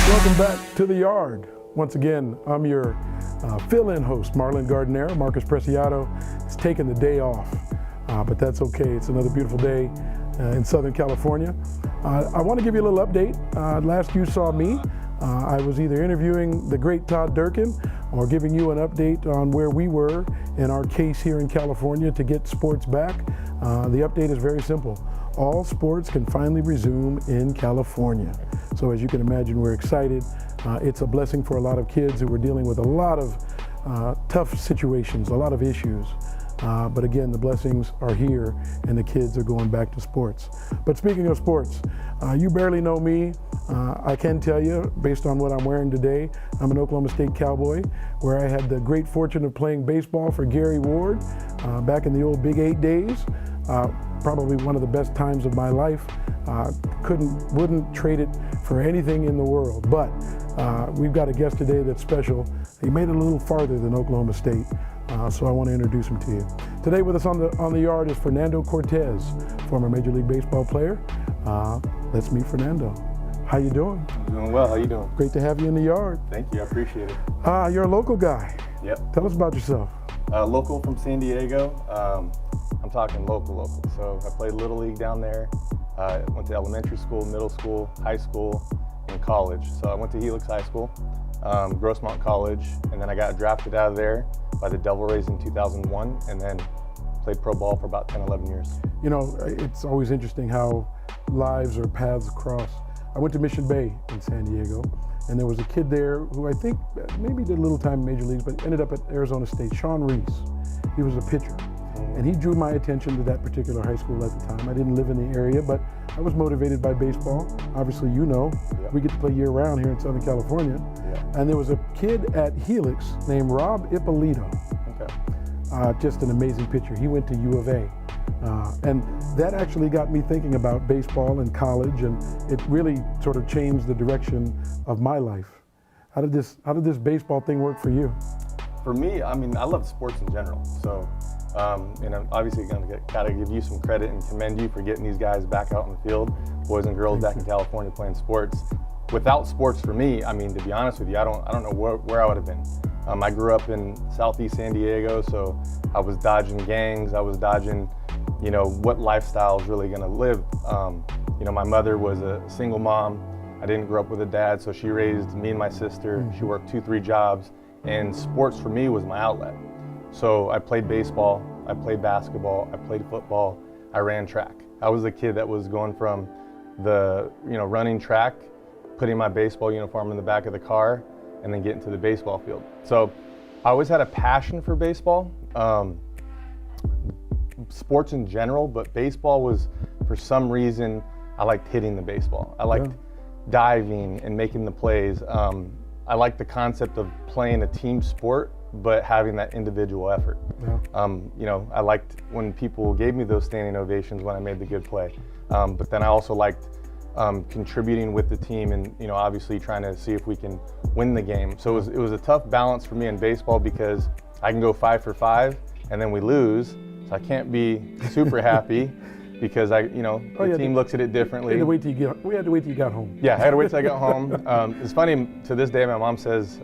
Welcome back to The Yard. Once again, I'm your fill-in host, Marlon Gardner. Marcus Preciado is taking the day off, but that's okay. It's another beautiful day in Southern California. I want to give you a little update. Last you saw me, I was either interviewing the great Todd Durkin or giving you an update on where we were in our case here in California to get sports back. The update is very simple. All sports can finally resume in California. So as you can imagine, we're excited. It's a blessing for a lot of kids who are dealing with a lot of tough situations, a lot of issues. But again, the blessings are here and the kids are going back to sports. But speaking of sports, you barely know me. I can tell you, based on what I'm wearing today, I'm an Oklahoma State Cowboy, where I had the great fortune of playing baseball for Gary Ward back in the old Big 8 days. Probably one of the best times of my life. Wouldn't trade it for anything in the world. But we've got a guest today that's special. He made it a little farther than Oklahoma State. So I want to introduce him to you. Today with us on the yard is Fernando Cortez, former Major League Baseball player. Let's meet Fernando. How you doing? I'm doing well. How you doing? Great to have you in the yard. Thank you. I appreciate it. You're a local guy. Yep. Tell us about yourself. Local from San Diego. I'm talking local. So I played Little League down there. Went to elementary school, middle school, high school, and college. So I went to Helix High School, Grossmont College, and then I got drafted out of there by the Devil Rays in 2001, and then played pro ball for about 10, 11 years. You know, it's always interesting how lives or paths cross. I went to Mission Bay in San Diego, and there was a kid there who I think maybe did a little time in Major Leagues, but ended up at Arizona State, Sean Reese. He was a pitcher. And he drew my attention to that particular high school at the time. I didn't live in the area, but I was motivated by baseball. Obviously, you know, we get to play year-round here in Southern California. And there was a kid at Helix named Rob Ippolito. Just an amazing pitcher. He went to U of A. And that actually got me thinking about baseball in college, and it really sort of changed the direction of my life. How did this baseball thing work for you? For me, I mean, I love sports in general. So, and I'm obviously gotta give you some credit and commend you for getting these guys back out in the field, boys and girls back in California playing sports. Without sports for me, I mean, to be honest with you, I don't know where I would have been. I grew up in Southeast San Diego, so I was dodging gangs, I was dodging, you know, what lifestyle is really gonna live. You know, my mother was a single mom. I didn't grow up with a dad, so she raised me and my sister. She worked 2-3 jobs, and sports for me was my outlet. So I played baseball, I played basketball, I played football, I ran track. I was the kid that was going from the, running track, putting my baseball uniform in the back of the car, and then getting to the baseball field. So I always had a passion for baseball, sports in general, but baseball was, for some reason, I liked hitting the baseball. I liked diving and making the plays. I liked the concept of playing a team sport, but having that individual effort. I liked when people gave me those standing ovations when I made the good play. But then I also liked contributing with the team and, obviously trying to see if we can win the game. So it was a tough balance for me in baseball because I can go 5 for 5 and then we lose. So I can't be super happy because the team looks at it differently. We had to wait till you got home. Yeah, I had to wait till I got home. It's funny, to this day, my mom says,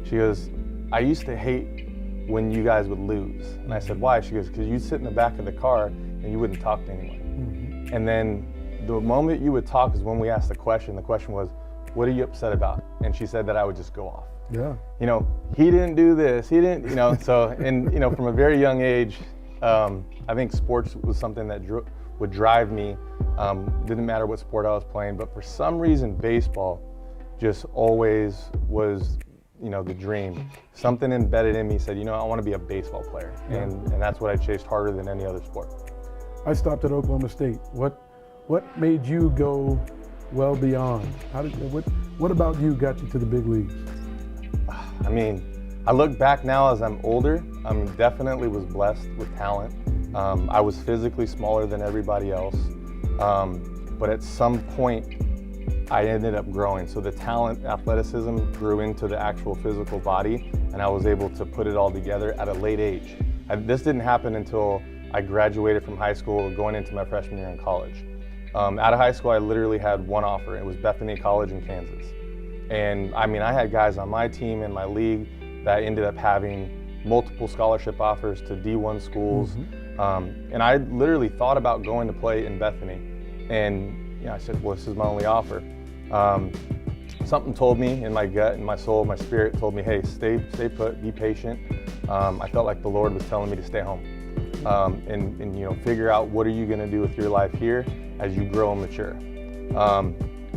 she goes, I used to hate when you guys would lose. And I said, why? She goes, because you'd sit in the back of the car and you wouldn't talk to anyone. And then the moment you would talk is when we asked the question. The question was, what are you upset about? And she said that I would just go off. He didn't do this, he didn't, so, and, from a very young age, I think sports was something that would drive me. Didn't matter what sport I was playing, but for some reason, baseball just always was, the dream. Something embedded in me said, I want to be a baseball player. And that's what I chased harder than any other sport. I stopped at Oklahoma State. What made you go well beyond? What about you got you to the big leagues? I mean, I look back now as I'm older, I definitely was blessed with talent. I was physically smaller than everybody else, but at some point I ended up growing. So the talent, athleticism grew into the actual physical body, and I was able to put it all together at a late age. This didn't happen until I graduated from high school, going into my freshman year in college. Out of high school, I literally had one offer. It was Bethany College in Kansas. And I mean, I had guys on my team in my league that ended up having multiple scholarship offers to D1 schools. And I literally thought about going to play in Bethany. And I said, well, this is my only offer. Something told me in my gut, in my soul, my spirit told me, hey, stay put, be patient. I felt like the Lord was telling me to stay home. And figure out what are you going to do with your life here as you grow and mature.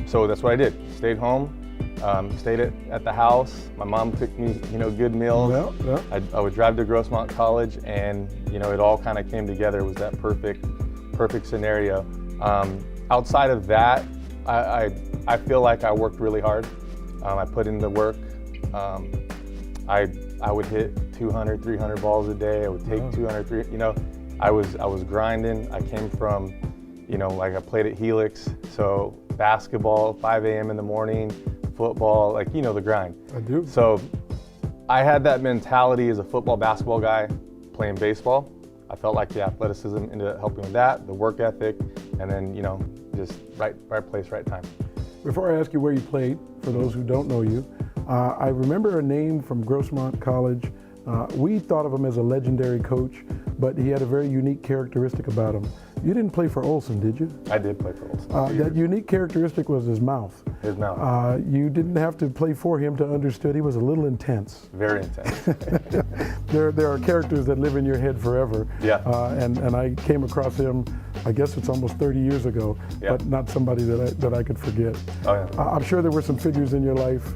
So that's what I did. Stayed home, stayed at the house. My mom cooked me, good meals. I would drive to Grossmont College, and it all kind of came together. It was that perfect scenario. Outside of that, I feel like I worked really hard. I put in the work. I would hit 200, 300 balls a day. I would take 200, 300, I was grinding. I came from, like I played at Helix, so basketball, 5 a.m. in the morning, football, like, the grind. I do. So I had that mentality as a football, basketball guy playing baseball. I felt like the athleticism ended up helping with that, the work ethic, and then, just right place, right time. Before I ask you where you played, for those who don't know you, I remember a name from Grossmont College. We thought of him as a legendary coach, but he had a very unique characteristic about him. You didn't play for Olson, did you? I did play for Olson. That unique characteristic was his mouth. His mouth. You didn't have to play for him to understand. He was a little intense. Very intense. There are characters that live in your head forever. Yeah. And I came across him, I guess it's almost 30 years ago, but not somebody that I could forget. Oh, yeah. I'm sure there were some figures in your life,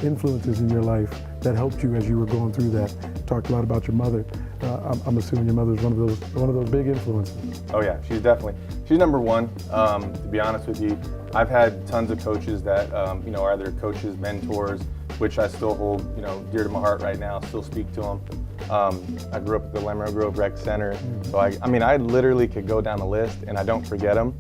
influences in your life that helped you as you were going through that. You talked a lot about your mother. I'm assuming your mother's one of those big influences. Oh yeah, she's number one. To be honest with you, I've had tons of coaches that are either coaches, mentors, which I still hold dear to my heart right now. Still speak to them. I grew up at the Lemon Grove Rec Center, so I literally could go down the list and I don't forget them.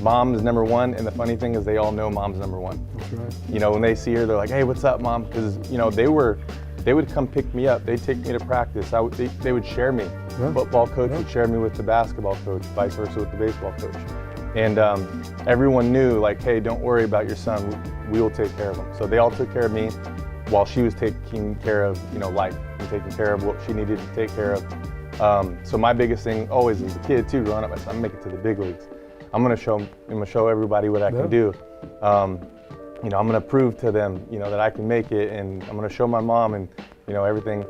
Mom is number one, and the funny thing is they all know Mom's number one. That's right. When they see her, they're like, "Hey, what's up, Mom?" Because they would come pick me up. They'd take me to practice. They would share me. Yeah. Football coach would share me with the basketball coach, vice versa with the baseball coach. And everyone knew, like, hey, don't worry about your son. We will take care of him. So they all took care of me while she was taking care of, life and taking care of what she needed to take care of. So my biggest thing always as a kid too, growing up, I said, I'm gonna make it to the big leagues. I'm gonna show everybody what I can do. I'm gonna prove to them, that I can make it, and I'm gonna show my mom and, everything.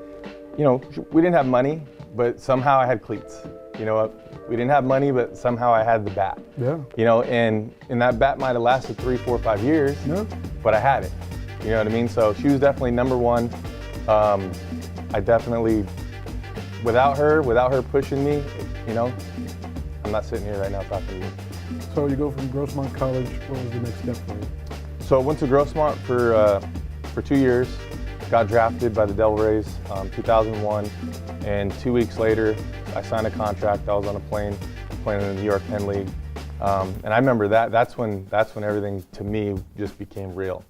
We didn't have money, but somehow I had cleats. We didn't have money, but somehow I had the bat. Yeah. And that bat might have lasted 3, 4, 5 years, but I had it. You know what I mean? So she was definitely number one. I definitely, without her pushing me, I'm not sitting here right now talking to you. So you go from Grossmont College. What was the next step for you? So I went to Grossmont for 2 years. Got drafted by the Devil Rays 2001, and 2 weeks later, I signed a contract. I was on a plane playing in the New York Penn League, and I remember that's when everything to me just became real.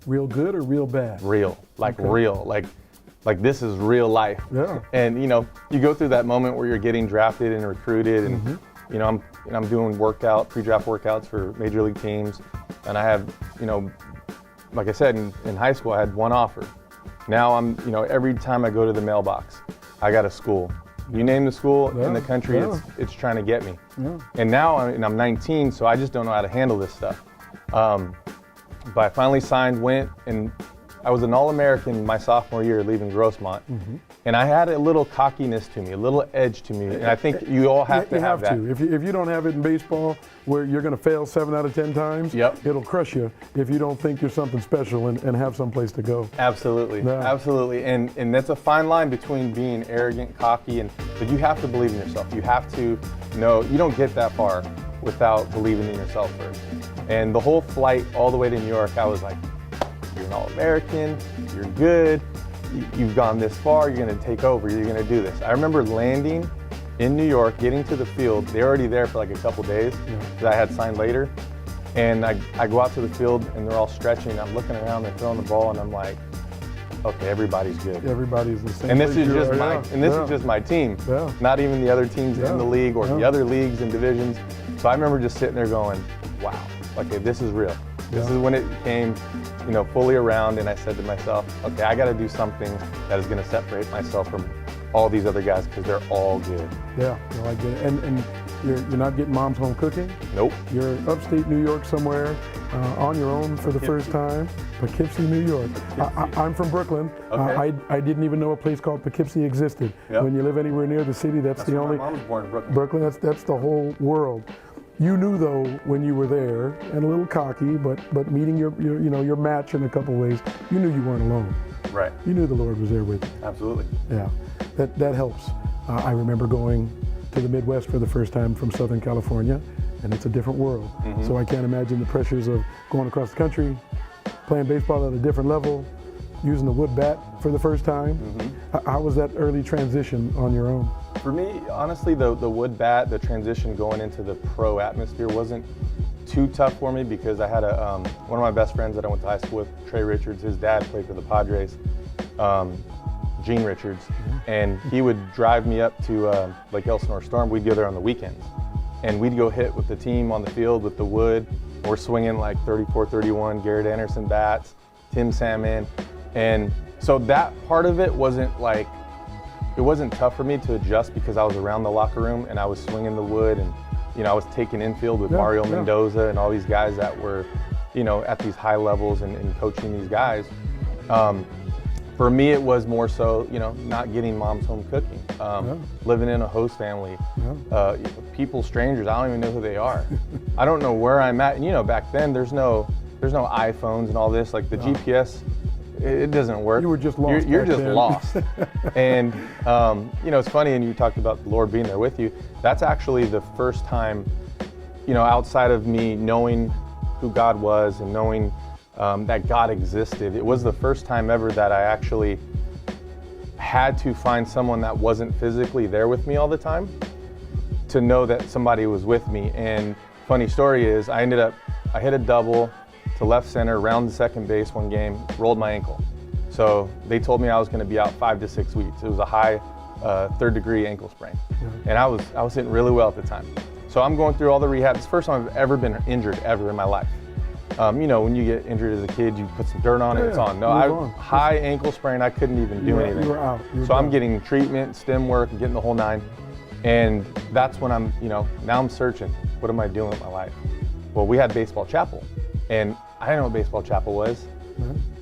Real good or real bad? Real, real, like this is real life. Yeah. And you go through that moment where you're getting drafted and recruited, and I'm doing pre-draft workouts for major league teams, and I have like I said, in high school, I had one offer. Now I'm, every time I go to the mailbox, I got a school. You name the school in the country, it's trying to get me. Yeah. And now I'm 19, so I just don't know how to handle this stuff. But I finally signed, went, and I was an All-American my sophomore year leaving Grossmont. And I had a little cockiness to me, a little edge to me, and I think you all have to have that. If you don't have it in baseball, where you're going to fail 7 out of 10 times, it'll crush you if you don't think you're something special and have some place to go. Absolutely, absolutely, and that's a fine line between being arrogant, cocky, but you have to believe in yourself. You have to know you don't get that far without believing in yourself first. And the whole flight all the way to New York, I was like, you're an All-American, you're good. You've gone this far, you're gonna take over, you're gonna do this. I remember landing in New York, getting to the field. They're already there for like a couple days that I had signed later. And I go out to the field and they're all stretching. I'm looking around, they're throwing the ball, and I'm like, okay, everybody's good. Everybody's the same. And this is just my team, not even the other teams in the league or the other leagues and divisions. So I remember just sitting there going, wow, okay, this is real. This is when it came, fully around, and I said to myself, okay, I got to do something that is going to separate myself from all these other guys because they're all good. Yeah, well, I get it. And you're not getting mom's home cooking? Nope. You're upstate New York somewhere on your own for the first time. Poughkeepsie, New York. I'm from Brooklyn. Okay. I didn't even know a place called Poughkeepsie existed. Yep. When you live anywhere near the city, that's the only. My mom was born in Brooklyn. Brooklyn, that's the whole world. You knew though when you were there, and a little cocky, but meeting your match in a couple ways, you knew you weren't alone. Right. You knew the Lord was there with you. Absolutely. Yeah, that helps. I remember going to the Midwest for the first time from Southern California, and it's a different world. Mm-hmm. So I can't imagine the pressures of going across the country, playing baseball at a different level, using the wood bat for the first time. Mm-hmm. How was that early transition on your own? For me, honestly, the wood bat, the transition going into the pro atmosphere wasn't too tough for me because I had one of my best friends that I went to high school with, Trey Richards. His dad played for the Padres, Gene Richards, and he would drive me up to Lake Elsinore Storm. We'd go there on the weekends, and we'd go hit with the team on the field with the wood. We're swinging like 34, 31, Garrett Anderson bats, Tim Salmon, and so that part of it wasn't tough for me to adjust because I was around the locker room and I was swinging the wood, and I was taking infield with Mario Mendoza and all these guys that were, at these high levels and coaching these guys. For me, it was more so, not getting mom's home cooking, living in a host family, people, strangers. I don't even know who they are. I don't know where I'm at. And back then there's no iPhones and all this. Like the GPS, it doesn't work. You were just lost. You're just then. lost. And it's funny. And you talked about the Lord being there with you. That's actually the first time, outside of me knowing who God was and knowing that God existed, it was the first time ever that I actually had to find someone that wasn't physically there with me all the time to know that somebody was with me. And funny story is I hit a double to left center, round the second base one game, rolled my ankle. So they told me I was going to be out 5 to 6 weeks. It was a high third-degree ankle sprain, and I was hitting really well at the time. So I'm going through all the rehab. It's the first time I've ever been injured ever in my life. When you get injured as a kid, you put some dirt on it, it's on. No, high ankle sprain, I couldn't even do anything. You were out. So I'm getting treatment, stem work, getting the whole nine. And that's when I'm, now I'm searching. What am I doing with my life? Well, we had baseball chapel, and I didn't know what baseball chapel was.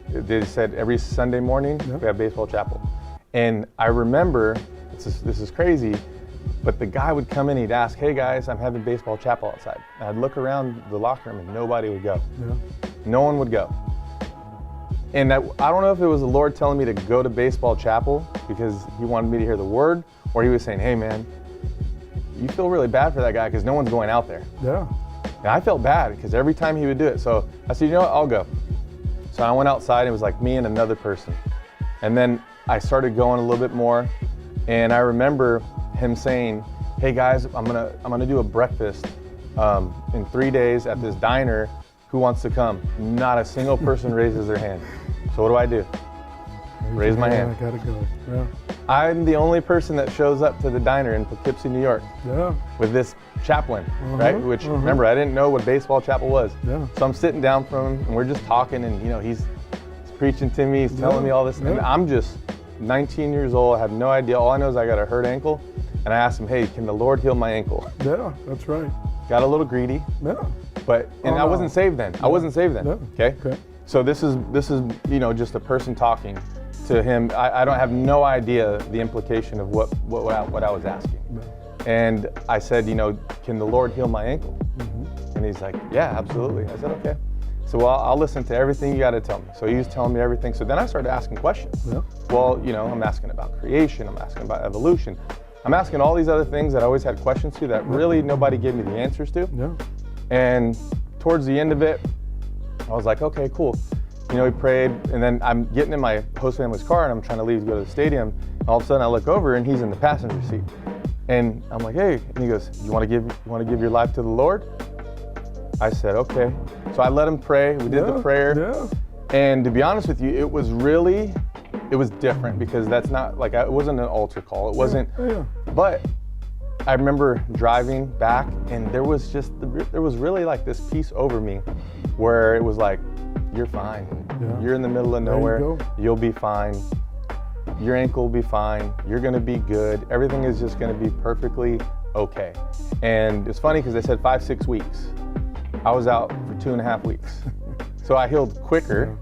They said every Sunday morning we have baseball chapel. And I remember, this is crazy, but the guy would come in, he'd ask, hey guys, I'm having baseball chapel outside. And I'd look around the locker room and nobody would go. No one would go. And I don't know if it was the Lord telling me to go to baseball chapel because he wanted me to hear the word, or he was saying, hey man, you feel really bad for that guy because no one's going out there. And I felt bad because every time he would do it. So I said, I'll go. So I went outside, and it was like me and another person. And then I started going a little bit more, and I remember him saying, hey guys, I'm gonna do a breakfast in 3 days at this diner. Who wants to come? Not a single person raises their hand. So what do? Raise my hand. I gotta go. Yeah. I'm the only person that shows up to the diner in Poughkeepsie, New York, with this chaplain, right? Which, remember, I didn't know what baseball chapel was. So I'm sitting down from him, and we're just talking, and he's preaching to me, he's telling me all this, and I'm just 19 years old, I have no idea. All I know is I got a hurt ankle, and I asked him, hey, can the Lord heal my ankle? Yeah, that's right. Got a little greedy. But I wasn't saved then. I wasn't saved then. Okay. So this is just a person talking to him. I don't have no idea the implication of what I was asking. And I said, can the Lord heal my ankle? And he's like, yeah, absolutely. I said, okay. So well, I'll listen to everything you got to tell me. So he was telling me everything. So then I started asking questions. Well, I'm asking about creation. I'm asking about evolution. I'm asking all these other things that I always had questions to that really nobody gave me the answers to. And towards the end of it, I was like, okay, cool. We prayed, and then I'm getting in my host family's car, and I'm trying to leave to go to the stadium. And all of a sudden, I look over, and he's in the passenger seat. And I'm like, hey, and he goes, you want to give your life to the Lord? I said, okay. So I let him pray. We did the prayer. And to be honest with you, it was different because that's not it wasn't an altar call. It wasn't. But I remember driving back, and there was really like this peace over me. where it was like, you're fine. Yeah. You're in the middle of There you nowhere. go. You'll be fine. Your ankle will be fine. You're gonna be good. Everything is just gonna be perfectly okay. And it's funny because they said 5-6 weeks. I was out for 2.5 weeks. So I healed quicker.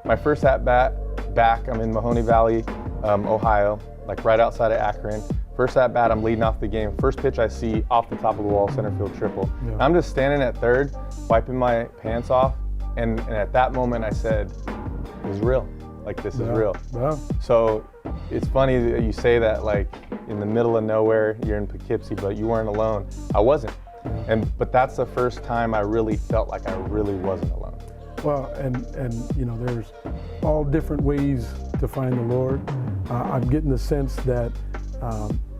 My first at bat back, I'm in Mahoney Valley, Ohio, like right outside of Akron. First at bat, I'm leading off the game. First pitch I see off the top of the wall, center field triple. Yeah. I'm just standing at third, wiping my pants off. And at that moment I said, it was real. Like, this is real. Yeah. So it's funny that you say that, like, in the middle of nowhere, you're in Poughkeepsie, but you weren't alone. I wasn't. But that's the first time I really felt like I really wasn't alone. Well, and you know, there's all different ways to find the Lord. I'm getting the sense that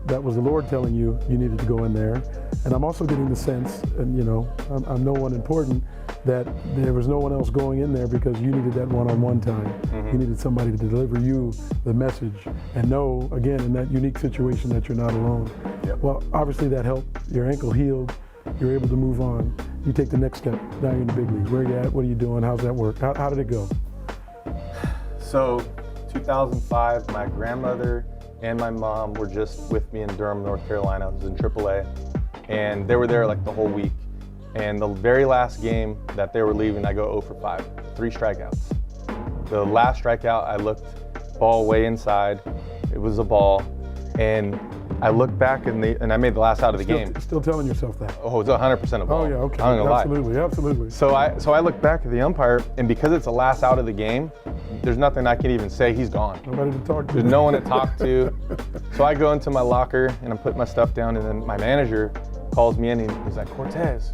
that was the Lord telling you needed to go in there. And I'm also getting the sense, and you know, I'm no one important, that there was no one else going in there because you needed that one-on-one time. You needed somebody to deliver you the message and know, again, in that unique situation that you're not alone. Yep. Well, obviously that helped. Your ankle healed. You're able to move on. You take the next step. Now you're in the big leagues. Where are you at? What are you doing? How's that work? How did it go? So 2005, my grandmother and my mom were just with me in Durham, North Carolina. I was in AAA, and they were there like the whole week. And the very last game that they were leaving, I go 0 for 5, 3 strikeouts. The last strikeout, I looked, ball way inside. It was a ball, and I looked back and I made the last out of the game. Still telling yourself that? Oh, it's 100% a ball. Oh yeah, okay. I'm not gonna Absolutely, lie. absolutely. So I look back at the umpire, and because it's the last out of the game, there's nothing I can even say. He's gone. Nobody to talk to. There's no one to talk to. So I go into my locker and I'm putting my stuff down, and then my manager calls me in and he's like, Cortez,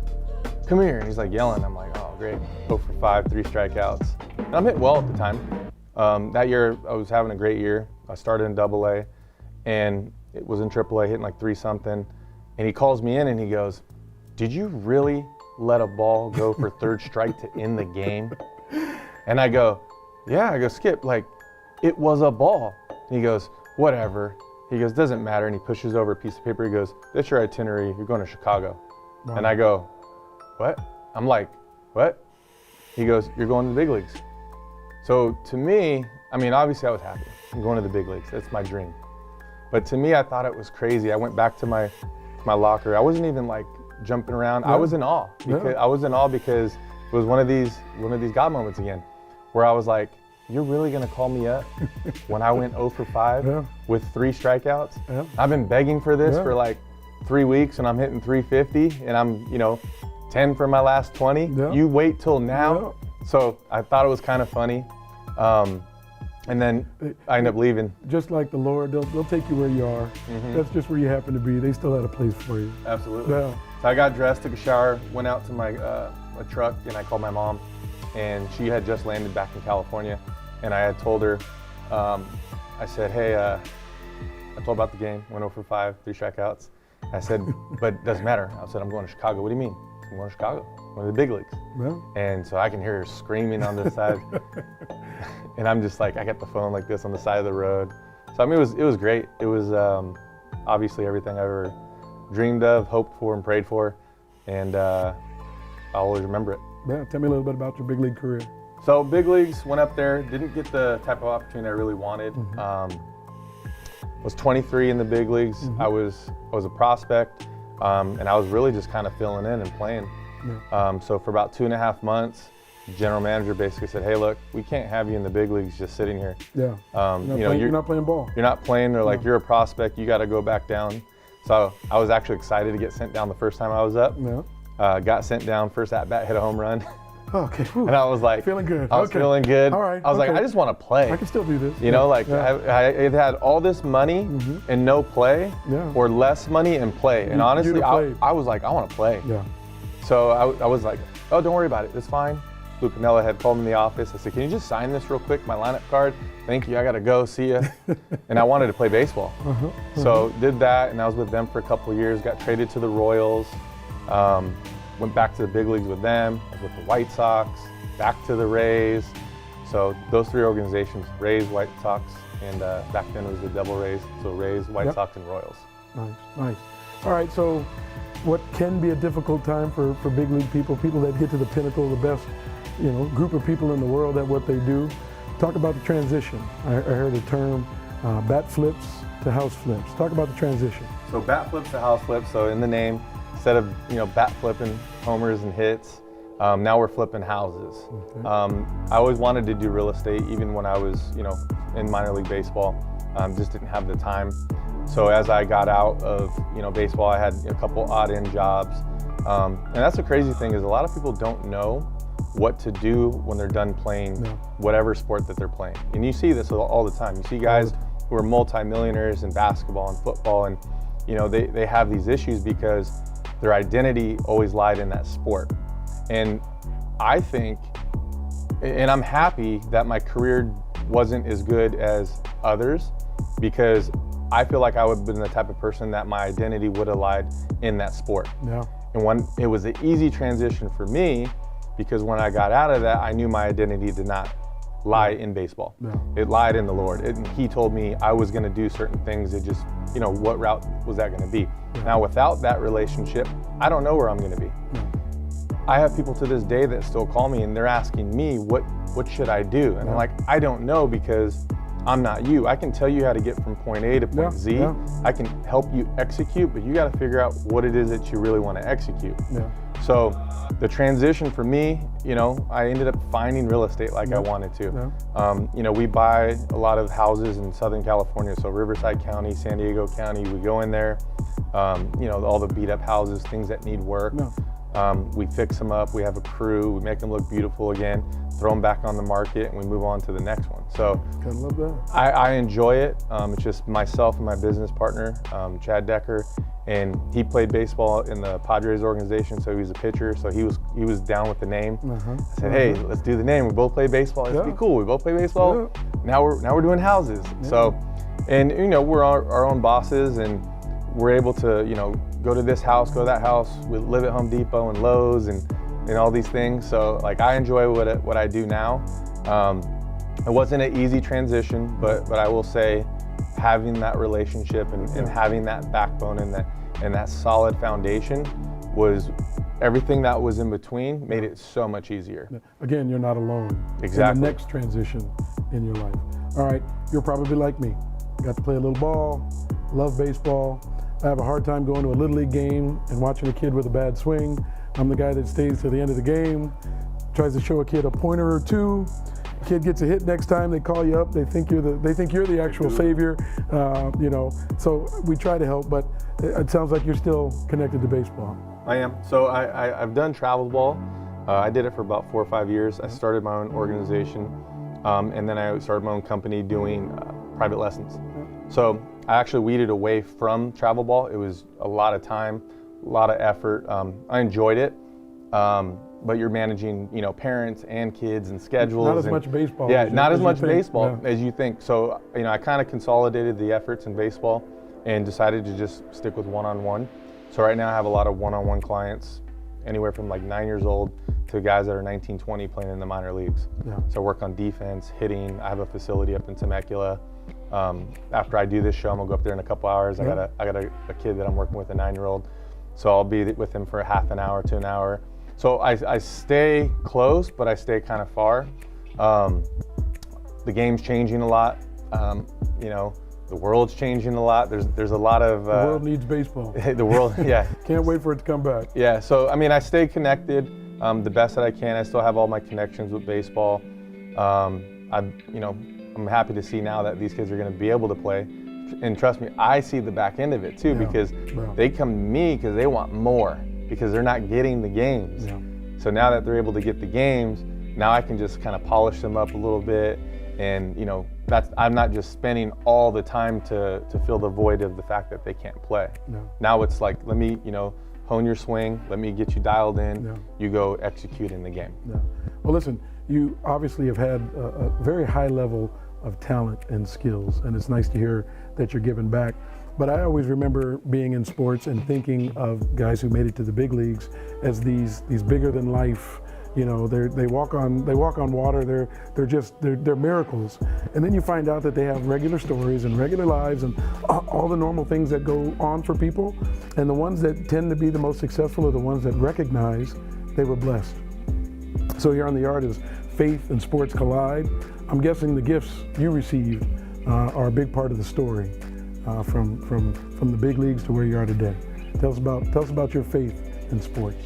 come here. And he's like yelling. I'm like, oh great, 0 for 5, 3 strikeouts. And I'm hitting well at the time. That year I was having a great year. I started in AA and it was in AAA, hitting like 3-something. And he calls me in and he goes, did you really let a ball go for third strike to end the game? And I go, yeah. I go, Skip, like, it was a ball. And he goes, whatever. He goes, doesn't matter. And he pushes over a piece of paper. He goes, that's your itinerary. You're going to Chicago. Wow. And I go, what? I'm like, what? He goes, you're going to the big leagues. So to me, I mean, obviously I was happy. I'm going to the big leagues. That's my dream. But to me, I thought it was crazy. I went back to my locker. I wasn't even like jumping around. Yeah. I was in awe. Because I was in awe because it was one of these God moments again, where I was like, you're really gonna call me up when I went 0 for 5 with 3 strikeouts? Yeah. I've been begging for this for like 3 weeks, and I'm hitting 350, and I'm 10 for my last 20. Yeah. You wait till now. Yeah. So I thought it was kind of funny. And then I ended up leaving. Just like the Lord, they'll take you where you are. That's just where you happen to be. They still had a place for you. Absolutely. Yeah. So I got dressed, took a shower, went out to my truck, and I called my mom. And she had just landed back in California. And I had told her, I said, hey, I told about the game, went 0 for 5, 3 strikeouts. I said, but it doesn't matter. I said, I'm going to Chicago. What do you mean? I'm going to Chicago. I'm going to the big leagues. Yeah. And so I can hear her screaming on the side. And I'm just like, I got the phone like this on the side of the road. So I mean, it was great. It was obviously everything I ever dreamed of, hoped for, and prayed for. And I'll always remember it. Yeah. Tell me a little bit about your big league career. So big leagues, went up there, didn't get the type of opportunity I really wanted. Was 23 in the big leagues. I was a prospect, and I was really just kind of filling in and playing. Yeah. So for about 2.5 months, the general manager basically said, hey, look, we can't have you in the big leagues just sitting here. Yeah. You're not playing ball. You're not playing. They're like, you're a prospect. You got to go back down. So I was actually excited to get sent down the first time I was up. Yeah. Got sent down, first at bat, hit a home run. Okay. Whew. And I was like, feeling good. I was feeling good. All right. I was like, I just want to play. I can still do this. I had all this money and no play, or less money and play. And honestly, I was like, I want to play. Yeah. So I was like, oh, don't worry about it. It's fine. Lou Piniella had called me in the office. I said, can you just sign this real quick, my lineup card? Thank you. I got to go. See ya. And I wanted to play baseball. So did that, and I was with them for a couple of years. Got traded to the Royals. Went back to the big leagues with them. I was with the White Sox. Back to the Rays. So those 3 organizations, Rays, White Sox, and back then it was the Devil Rays. So Rays, White Sox, and Royals. Nice, nice. All right, so what can be a difficult time for big league people that get to the pinnacle, the best, group of people in the world at what they do. Talk about the transition. I heard the term bat flips to house flips. Talk about the transition. So bat flips to house flips. So in the name, instead of bat flipping homers and hits, now we're flipping houses. Okay. I always wanted to do real estate, even when I was in minor league baseball. Just didn't have the time. So as I got out of baseball, I had a couple odd-end jobs. And that's the crazy thing, is a lot of people don't know what to do when they're done playing whatever sport that they're playing. And you see this all the time. You see guys who are multimillionaires in basketball and football, and they have these issues because their identity always lied in that sport. And I think, and I'm happy that my career wasn't as good as others, because I feel like I would have been the type of person that my identity would have lied in that sport. Yeah. And it was an easy transition for me, because when I got out of that, I knew my identity did not lie in baseball. Yeah. It lied in the Lord. He told me I was going to do certain things. It just, what route was that going to be? Yeah. Now, without that relationship, I don't know where I'm going to be. Yeah. I have people to this day that still call me and they're asking me, what should I do? And I'm like, I don't know, because I'm not you. I can tell you how to get from point A to point Z. Yeah. I can help you execute, but you got to figure out what it is that you really want to execute. Yeah. So the transition for me, I ended up finding real estate like I wanted to. Yeah. We buy a lot of houses in Southern California, so Riverside County, San Diego County. We go in there, all the beat up houses, things that need work. Yeah. We fix them up, we have a crew, we make them look beautiful again, throw them back on the market, and we move on to the next one. So I love that. I enjoy it. It's just myself and my business partner, Chad Decker, and he played baseball in the Padres organization, so he was a pitcher, so he was down with the name. I said, hey, let's do the name. We both play baseball. It'd be cool. We both play baseball. Yeah. Now we're doing houses. Yeah. So, and we're our own bosses, and we're able to go to this house, go to that house. We live at Home Depot and Lowe's and all these things. So I enjoy what I do now. It wasn't an easy transition, but I will say, having that relationship and having that backbone and that solid foundation was everything that was in between made it so much easier. Again, you're not alone. Exactly. In the next transition in your life. All right, you're probably like me. Got to play a little ball, love baseball. I have a hard time going to a Little League game and watching a kid with a bad swing. I'm the guy that stays to the end of the game, tries to show a kid a pointer or two. Kid gets a hit next time, they call you up, they think you're the actual savior, So we try to help, but it sounds like you're still connected to baseball. I am. So I've done travel ball. I did it for about 4 or 5 years. I started my own organization, and then I started my own company doing private lessons. So I actually weeded away from travel ball. It was a lot of time, a lot of effort. I enjoyed it, but you're managing, parents and kids and schedules. Not as much baseball. Yeah, not as much baseball as you think. So, I kind of consolidated the efforts in baseball and decided to just stick with one-on-one. So right now I have a lot of one-on-one clients, anywhere from like 9 years old to guys that are 19, 20 playing in the minor leagues. Yeah. So I work on defense, hitting. I have a facility up in Temecula. After I do this show, I'm gonna go up there in a couple hours. Yeah. I got a kid that I'm working with, a 9-year-old. So I'll be with him for a half an hour to an hour. So I stay close, but I stay kind of far. The game's changing a lot. The world's changing a lot. There's a lot of... the world needs baseball. The world, yeah. Can't wait for it to come back. Yeah, so I stay connected the best that I can. I still have all my connections with baseball. I'm happy to see now that these kids are going to be able to play. And trust me, I see the back end of it too, because they come to me because they want more, because they're not getting the games. Yeah. So now that they're able to get the games, now I can just kind of polish them up a little bit. And I'm not just spending all the time to fill the void of the fact that they can't play. No. Now it's like, let me, hone your swing, let me get you dialed in, you go execute in the game. Yeah. Well, listen, you obviously have had a very high level of talent and skills, and it's nice to hear that you're giving back. But I always remember being in sports and thinking of guys who made it to the big leagues as these bigger than life, You know, they walk on water. They're miracles. And then you find out that they have regular stories and regular lives and all the normal things that go on for people. And the ones that tend to be the most successful are the ones that recognize they were blessed. So here on the Yard, as faith and sports collide, I'm guessing the gifts you received are a big part of the story, from the big leagues to where you are today. Tell us about your faith in sports.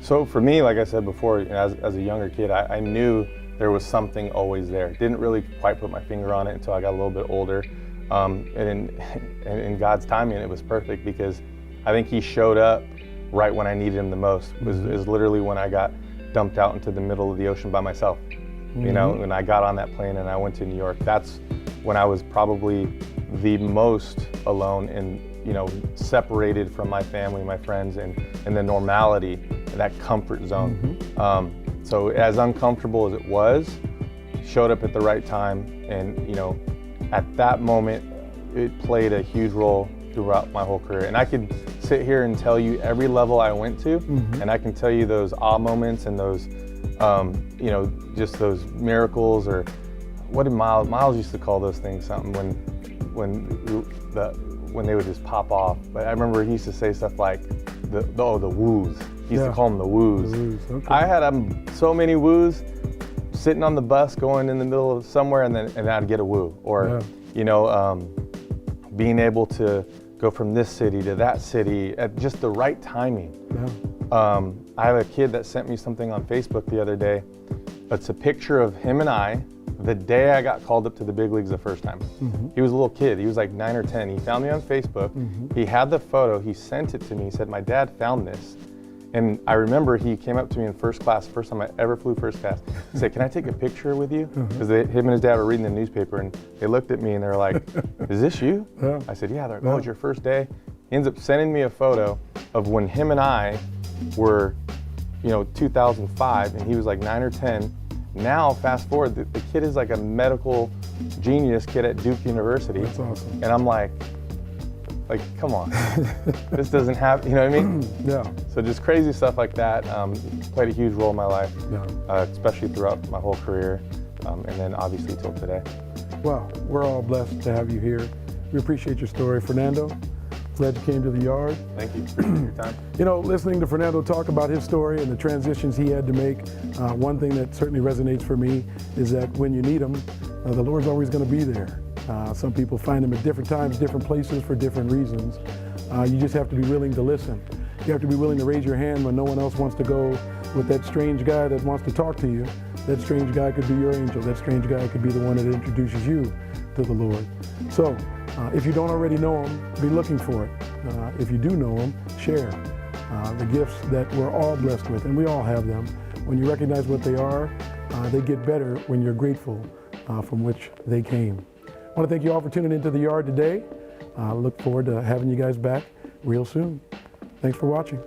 So for me, like I said before, as a younger kid, I knew there was something always there. Didn't really quite put my finger on it until I got a little bit older. And in God's timing, it was perfect, because I think He showed up right when I needed Him the most. It was literally when I got dumped out into the middle of the ocean by myself. You know, when I got on that plane and I went to New York, that's when I was probably the most alone and, you know, separated from my family, my friends, and the normality, that comfort zone. So as uncomfortable as it was, showed up at the right time, and, you know, at that moment, it played a huge role throughout my whole career. And I could sit here and tell you every level I went to, and I can tell you those awe moments and those, you know, just those miracles, or what did Miles used to call those things something when they would just pop off. But I remember he used to say stuff like the woos. He used to call them the woos. Okay. I had so many woos, sitting on the bus going in the middle of somewhere, and I'd get a woo. Or you know, being able to go from this city to that city at just the right timing. I have a kid that sent me something on Facebook the other day. It's a picture of him and I the day I got called up to the big leagues the first time. He was a little kid. He was like 9 or 10. He found me on Facebook. He had the photo. He sent it to me. He said, "My dad found this." And I remember he came up to me in first class, first time I ever flew first class. He said, "Can I take a picture with you?" Because him and his dad were reading the newspaper, and they looked at me and they were like, "Is this you?" I said, "Yeah." They're like, "Oh, it's your first day?" He ends up sending me a photo of when him and I were, you know, 2005, and he was like 9 or 10. Now, fast forward, the kid is like a medical genius kid at Duke University. That's awesome. And I'm like, come on, this doesn't happen, you know what I mean? So just crazy stuff like that played a huge role in my life, especially throughout my whole career, and then obviously till today. Well, we're all blessed to have you here. We appreciate your story, Fernando. Glad you came to the Yard. Thank you. Appreciate your time. You know, listening to Fernando talk about his story and the transitions he had to make, one thing that certainly resonates for me is that when you need him, the Lord's always going to be there. Some people find him at different times, different places for different reasons. You just have to be willing to listen. You have to be willing to raise your hand when no one else wants to go with that strange guy that wants to talk to you. That strange guy could be your angel. That strange guy could be the one that introduces you to the Lord. So, if you don't already know him, be looking for it. If you do know him, share the gifts that we're all blessed with, and we all have them. When you recognize what they are, they get better when you're grateful from which they came. I want to thank you all for tuning into the Yard today. Look forward to having you guys back real soon. Thanks for watching.